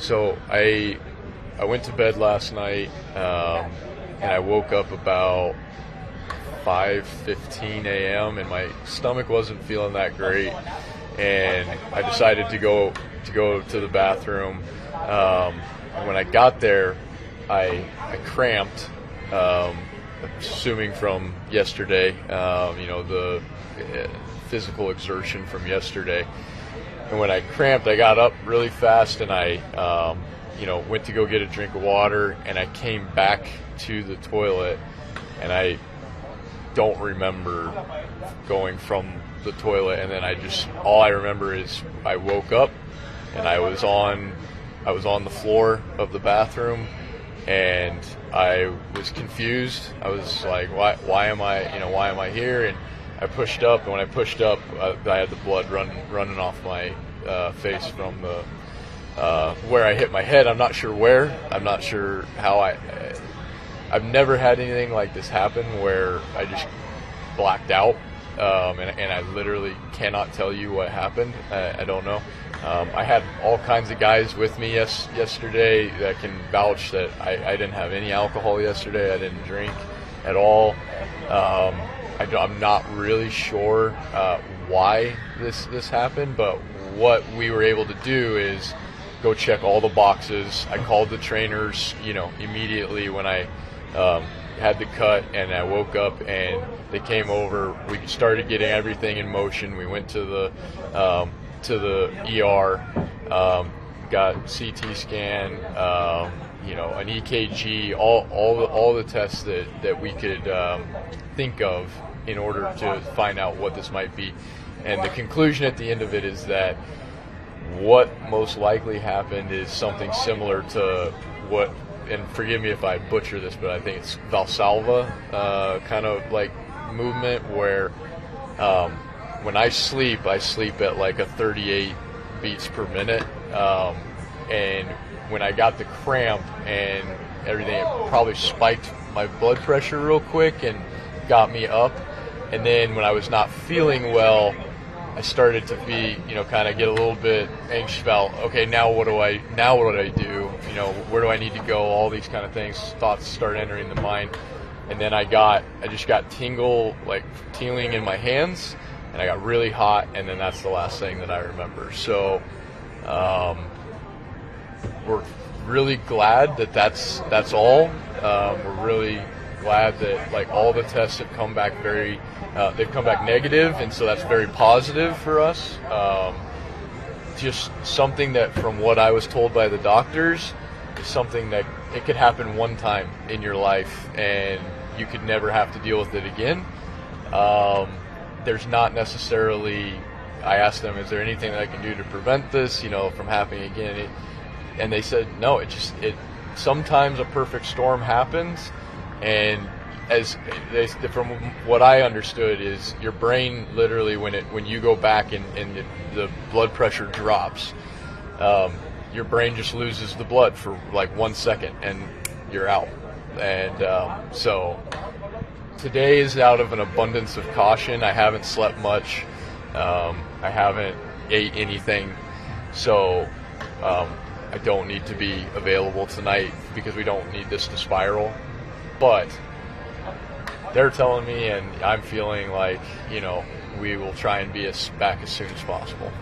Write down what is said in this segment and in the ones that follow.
So I went to bed last night, and I woke up about 5:15 a.m. and my stomach wasn't feeling that great, and I decided to go to the bathroom. And when I got there, I cramped, assuming from yesterday, the physical exertion from yesterday. And when I cramped, I got up really fast and I, went to go get a drink of water, and I came back to the toilet, and I don't remember going from the toilet. And then all I remember is I woke up and I was on the floor of the bathroom, and I was confused. I was like, why am I here? And I pushed up, and when I pushed up, I had the blood running off my face from the where I hit my head. I'm not sure where. I'm not sure how. I've never had anything like this happen where I just blacked out, and I literally cannot tell you what happened. I don't know. I had all kinds of guys with me yesterday that can vouch that I didn't have any alcohol yesterday. I didn't drink at all. I'm not really sure why this happened, but what we were able to do is go check all the boxes. I called the trainers, immediately when I had the cut, and I woke up and they came over. We started getting everything in motion. We went to the ER, got CT scan, an EKG, all the tests that we could think of in order to find out what this might be. And the conclusion at the end of it is that what most likely happened is something similar to what, and forgive me if I butcher this, but I think it's Valsalva kind of like movement, where when I sleep at like a 38 beats per minute, and when I got the cramp and everything, it probably spiked my blood pressure real quick and got me up. And then when I was not feeling well, I started to be, kind of get a little bit anxious about, okay, now what do I do? Where do I need to go? All these kind of things, thoughts start entering the mind. And then I just got tingling in my hands, and I got really hot, and then that's the last thing that I remember. So we're really glad that that's all. We're really glad that all the tests have come back they've come back negative, and so that's very positive for us. Just something that, from what I was told by the doctors, is something that it could happen one time in your life and you could never have to deal with it again. There's not necessarily, I asked them, is there anything that I can do to prevent this, from happening again? And they said, no, sometimes a perfect storm happens, and from what I understood is your brain literally, when you go back and the blood pressure drops, your brain just loses the blood for like 1 second and you're out. And so today is out of an abundance of caution. I haven't slept much. I haven't ate anything. So I don't need to be available tonight because we don't need this to spiral. But they're telling me, and I'm feeling like, we will try and be back as soon as possible.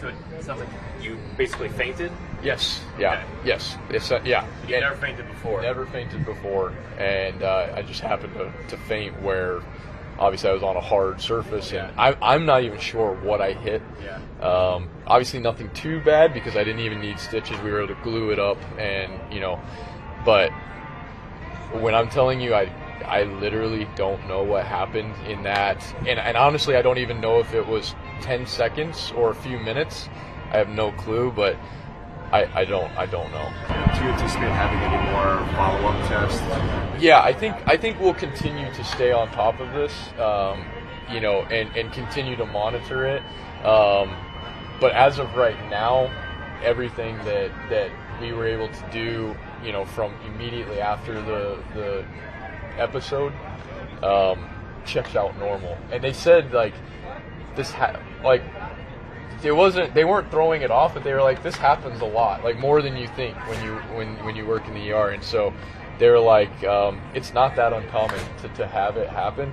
So it sounds like you basically fainted? Yes. Yeah. Okay. Yes. Yeah. You never fainted before? Never fainted before. And I just happened to faint where, obviously, I was on a hard surface. Yeah. And I'm not even sure what I hit. Yeah. Obviously, nothing too bad because I didn't even need stitches. We were able to glue it up. And, but when I'm telling you, I literally don't know what happened in that. And honestly, I don't even know if it was 10 seconds or a few minutes. I have no clue, but I don't know. Do you anticipate having any more follow-up tests? Yeah, I think we'll continue to stay on top of this, and continue to monitor it. But as of right now, everything that we were able to do, from immediately after the episode, checks out normal. And they said this it wasn't. They weren't throwing it off, but they were like, "This happens a lot, like more than you think when you work in the ER." And so they were like, "It's not that uncommon to have it happen.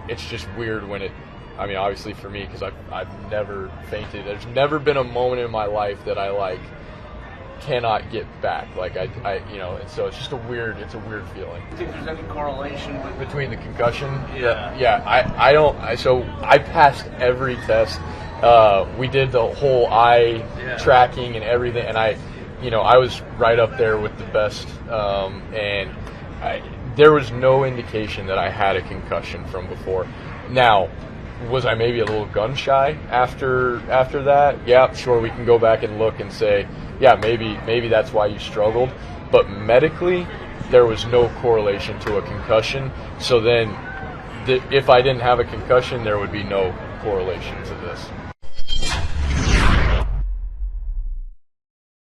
It's just weird when it." I mean, obviously for me, because I've never fainted. There's never been a moment in my life that I like cannot get back. Like I and so it's just a weird feeling. Do you think there's any correlation Between the concussion? Yeah. I don't. So I passed every test. We did the whole eye tracking and everything, and I was right up there with the best. And there was no indication that I had a concussion from before. Now, was I maybe a little gun shy after that? Yeah, sure. We can go back and look and say, yeah, maybe that's why you struggled. But medically, there was no correlation to a concussion. So then, if I didn't have a concussion, there would be no correlation to this.